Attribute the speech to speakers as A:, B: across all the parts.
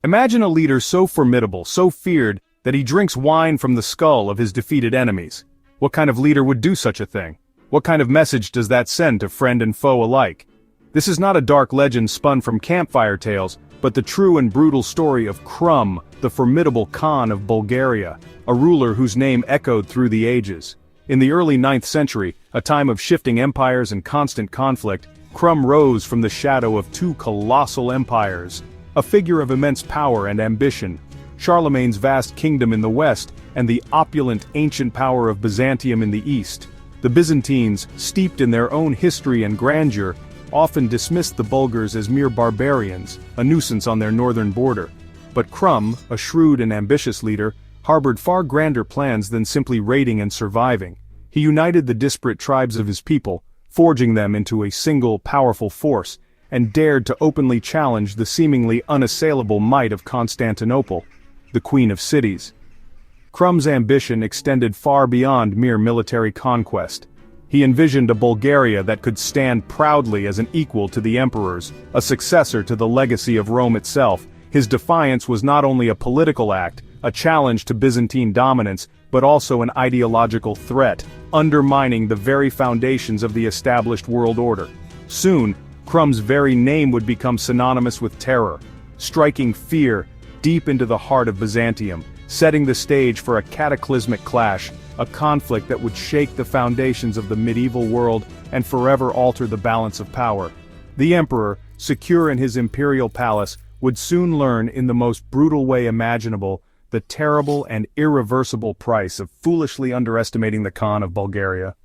A: Imagine a leader so formidable, so feared, that he drinks wine from the skull of his defeated enemies. What kind of leader would do such a thing? What kind of message does that send to friend and foe alike? This is not a dark legend spun from campfire tales, but the true and brutal story of Krum, the formidable Khan of Bulgaria, a ruler whose name echoed through the ages. In the early 9th century, a time of shifting empires and constant conflict, Krum rose from the shadow of two colossal empires, a figure of immense power and ambition. Charlemagne's vast kingdom in the west, and the opulent ancient power of Byzantium in the east. The Byzantines, steeped in their own history and grandeur, often dismissed the Bulgars as mere barbarians, a nuisance on their northern border. But Krum, a shrewd and ambitious leader, harbored far grander plans than simply raiding and surviving. He united the disparate tribes of his people, forging them into a single powerful force, and dared to openly challenge the seemingly unassailable might of Constantinople, the Queen of Cities. Krum's ambition extended far beyond mere military conquest. He envisioned a Bulgaria that could stand proudly as an equal to the emperors, a successor to the legacy of Rome itself. His defiance was not only a political act, a challenge to Byzantine dominance, but also an ideological threat, undermining the very foundations of the established world order. Soon, Krum's very name would become synonymous with terror, striking fear deep into the heart of Byzantium, setting the stage for a cataclysmic clash, a conflict that would shake the foundations of the medieval world and forever alter the balance of power. The emperor, secure in his imperial palace, would soon learn in the most brutal way imaginable the terrible and irreversible price of foolishly underestimating the Khan of Bulgaria.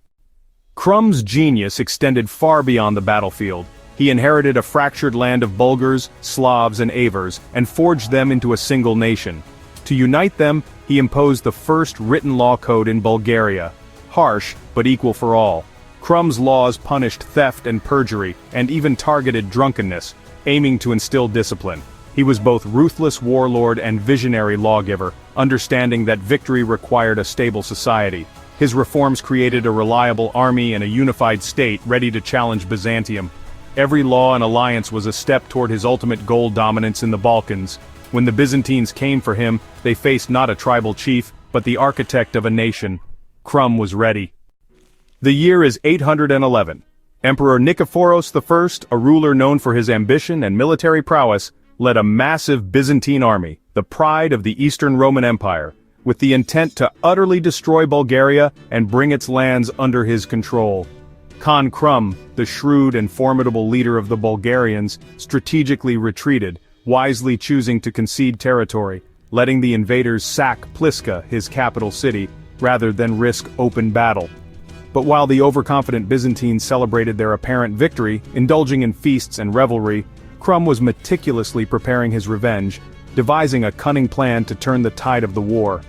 A: Krum's genius extended far beyond the battlefield. He inherited a fractured land of Bulgars, Slavs and Avars, and forged them into a single nation. To unite them, he imposed the first written law code in Bulgaria. Harsh, but equal for all. Krum's laws punished theft and perjury, and even targeted drunkenness, aiming to instill discipline. He was both ruthless warlord and visionary lawgiver, understanding that victory required a stable society. His reforms created a reliable army and a unified state ready to challenge Byzantium. Every law and alliance was a step toward his ultimate goal: dominance in the Balkans. When the Byzantines came for him, they faced not a tribal chief, but the architect of a nation. Krum was ready. The year is 811. Emperor Nikephoros I, a ruler known for his ambition and military prowess, led a massive Byzantine army, the pride of the Eastern Roman Empire, with the intent to utterly destroy Bulgaria and bring its lands under his control. Khan Krum, the shrewd and formidable leader of the Bulgarians, strategically retreated, wisely choosing to concede territory, letting the invaders sack Pliska, his capital city, rather than risk open battle. But while the overconfident Byzantines celebrated their apparent victory, indulging in feasts and revelry, Krum was meticulously preparing his revenge, devising a cunning plan to turn the tide of the war.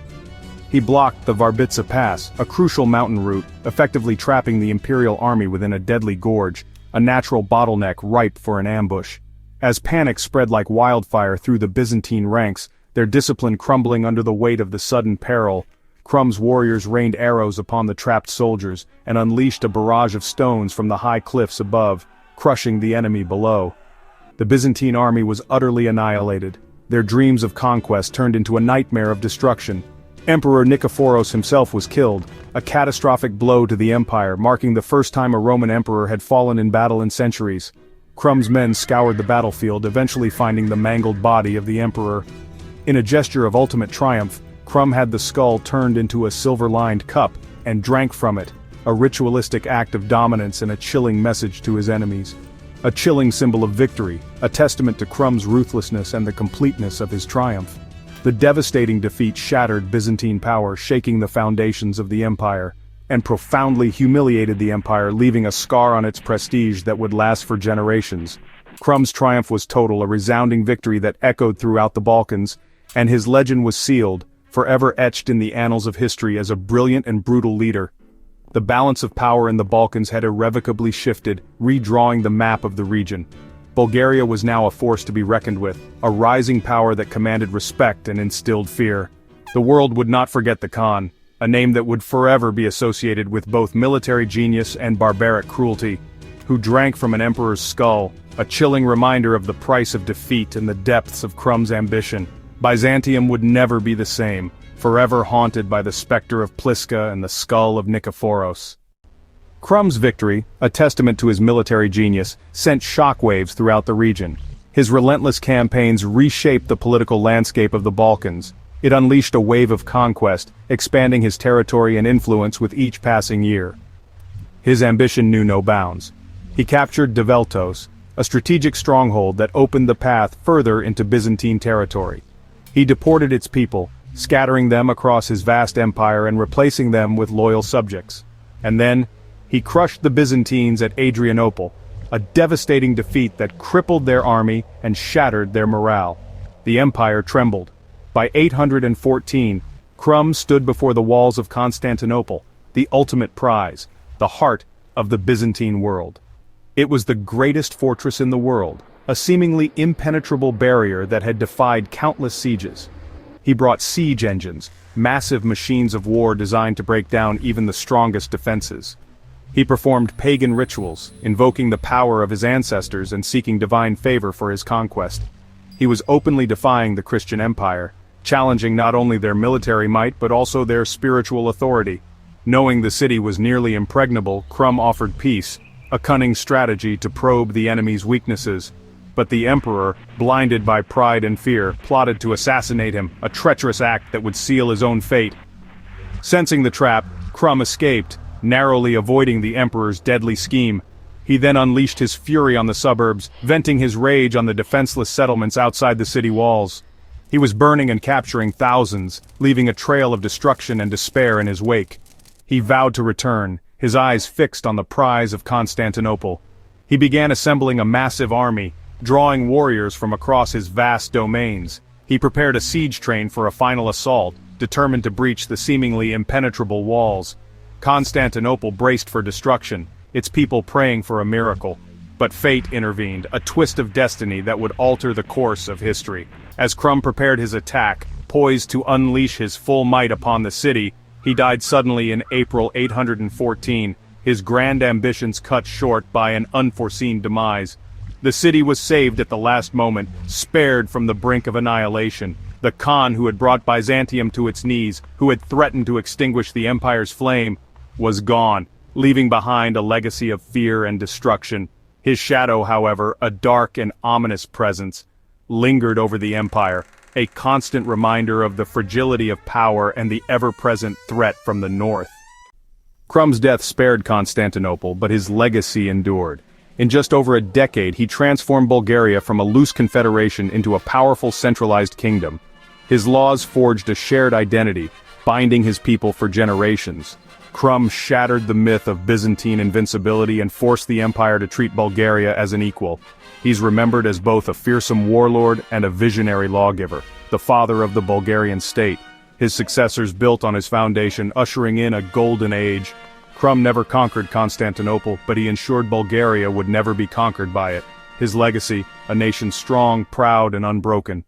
A: He blocked the Varbitsa Pass, a crucial mountain route, effectively trapping the imperial army within a deadly gorge, a natural bottleneck ripe for an ambush. As panic spread like wildfire through the Byzantine ranks, their discipline crumbling under the weight of the sudden peril, Krum's warriors rained arrows upon the trapped soldiers and unleashed a barrage of stones from the high cliffs above, crushing the enemy below. The Byzantine army was utterly annihilated. Their dreams of conquest turned into a nightmare of destruction. Emperor Nikephoros himself was killed, a catastrophic blow to the empire, marking the first time a Roman emperor had fallen in battle in centuries. Krum's men scoured the battlefield, eventually finding the mangled body of the emperor. In a gesture of ultimate triumph, Krum had the skull turned into a silver-lined cup and drank from it, a ritualistic act of dominance and a chilling message to his enemies. A chilling symbol of victory, a testament to Krum's ruthlessness and the completeness of his triumph. The devastating defeat shattered Byzantine power, shaking the foundations of the empire, and profoundly humiliated the empire, leaving a scar on its prestige that would last for generations. Krum's triumph was total, a resounding victory that echoed throughout the Balkans, and his legend was sealed, forever etched in the annals of history as a brilliant and brutal leader. The balance of power in the Balkans had irrevocably shifted, redrawing the map of the region. Bulgaria was now a force to be reckoned with, a rising power that commanded respect and instilled fear. The world would not forget the Khan, a name that would forever be associated with both military genius and barbaric cruelty. who drank from an emperor's skull, a chilling reminder of the price of defeat and the depths of Krum's ambition. Byzantium would never be the same, forever haunted by the specter of Pliska and the skull of Nikephoros. Krum's victory, a testament to his military genius, sent shockwaves throughout the region. His relentless campaigns reshaped the political landscape of the Balkans. It unleashed a wave of conquest, expanding his territory and influence with each passing year. His ambition knew no bounds. He captured Develtos, a strategic stronghold that opened the path further into Byzantine territory. He deported its people, scattering them across his vast empire and replacing them with loyal subjects. And then, he crushed the Byzantines at Adrianople, a devastating defeat that crippled their army and shattered their morale. The empire trembled. By 814, Krum stood before the walls of Constantinople, the ultimate prize, the heart of the Byzantine world. It was the greatest fortress in the world, a seemingly impenetrable barrier that had defied countless sieges. He brought siege engines, massive machines of war designed to break down even the strongest defenses. He performed pagan rituals, invoking the power of his ancestors and seeking divine favor for his conquest. He was openly defying the Christian Empire, challenging not only their military might but also their spiritual authority. Knowing the city was nearly impregnable, Krum offered peace, a cunning strategy to probe the enemy's weaknesses. But the emperor, blinded by pride and fear, plotted to assassinate him, a treacherous act that would seal his own fate. Sensing the trap, Krum escaped, narrowly avoiding the emperor's deadly scheme. He then unleashed his fury on the suburbs, venting his rage on the defenseless settlements outside the city walls. He was burning and capturing thousands, leaving a trail of destruction and despair in his wake. He vowed to return, his eyes fixed on the prize of Constantinople. He began assembling a massive army, drawing warriors from across his vast domains. He prepared a siege train for a final assault, determined to breach the seemingly impenetrable walls. Constantinople braced for destruction, its people praying for a miracle. But fate intervened, a twist of destiny that would alter the course of history. As Krum prepared his attack, poised to unleash his full might upon the city, he died suddenly in April 814, his grand ambitions cut short by an unforeseen demise. The city was saved at the last moment, spared from the brink of annihilation. The Khan who had brought Byzantium to its knees, who had threatened to extinguish the empire's flame, was gone, leaving behind a legacy of fear and destruction. His shadow, however, a dark and ominous presence, lingered over the empire, a constant reminder of the fragility of power and the ever-present threat from the north. Krum's death spared Constantinople, but his legacy endured. In just over a decade, he transformed Bulgaria from a loose confederation into a powerful centralized kingdom. His laws forged a shared identity, binding his people for generations. Krum shattered the myth of Byzantine invincibility and forced the empire to treat Bulgaria as an equal. He's remembered as both a fearsome warlord and a visionary lawgiver, the father of the Bulgarian state. His successors built on his foundation, ushering in a golden age. Krum never conquered Constantinople, but he ensured Bulgaria would never be conquered by it. His legacy, a nation strong, proud, and unbroken,